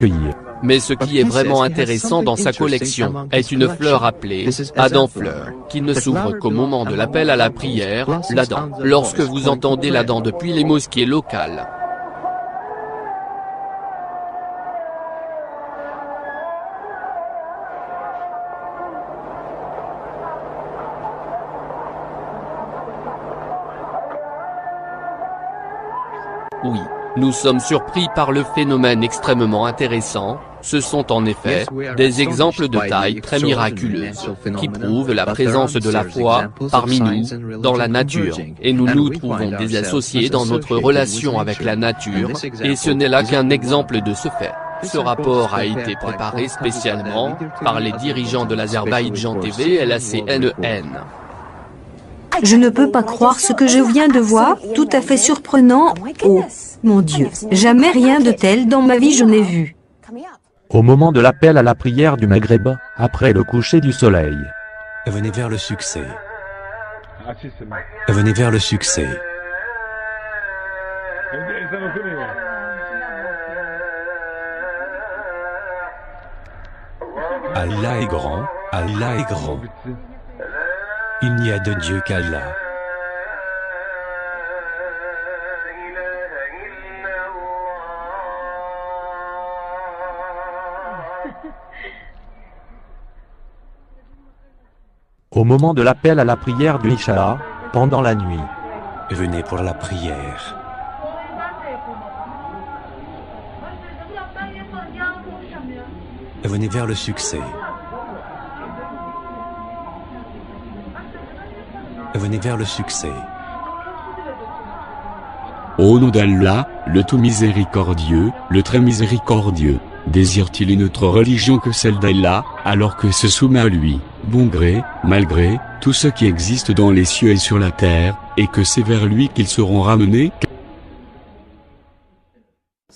cueillir. Mais ce qui est vraiment intéressant dans sa collection est une fleur appelée Adam-fleur, qui ne s'ouvre qu'au moment de l'appel à la prière, l'Adam, lorsque vous entendez l'Adam depuis les mosquées locales. Oui, nous sommes surpris par le phénomène extrêmement intéressant. Ce sont en effet des exemples de taille très miraculeuse, qui prouvent la présence de la foi parmi nous, dans la nature, et nous nous trouvons désassociés dans notre relation avec la nature, et ce n'est là qu'un exemple de ce fait. Ce rapport a été préparé spécialement par les dirigeants de l'Azerbaïdjan TV et la CNN. Je ne peux pas croire ce que je viens de voir, tout à fait surprenant. Oh, mon Dieu, jamais rien de tel dans ma vie je n'ai vu. Au moment de l'appel à la prière du Maghreb, après le coucher du soleil. Venez vers le succès. Venez vers le succès. Allah est grand, Allah est grand. Il n'y a de Dieu qu'Allah. Au moment de l'appel à la prière du Isha, pendant la nuit. Venez pour la prière. Venez vers le succès. Venez vers le succès. Au nom d'Allah, le tout miséricordieux, le très miséricordieux, désire-t-il une autre religion que celle d'Allah, alors que se soumet à lui, bon gré, mal gré, tout ce qui existe dans les cieux et sur la terre, et que c'est vers lui qu'ils seront ramenés?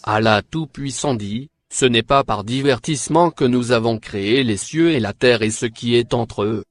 Allah Tout-Puissant dit, ce n'est pas par divertissement que nous avons créé les cieux et la terre et ce qui est entre eux.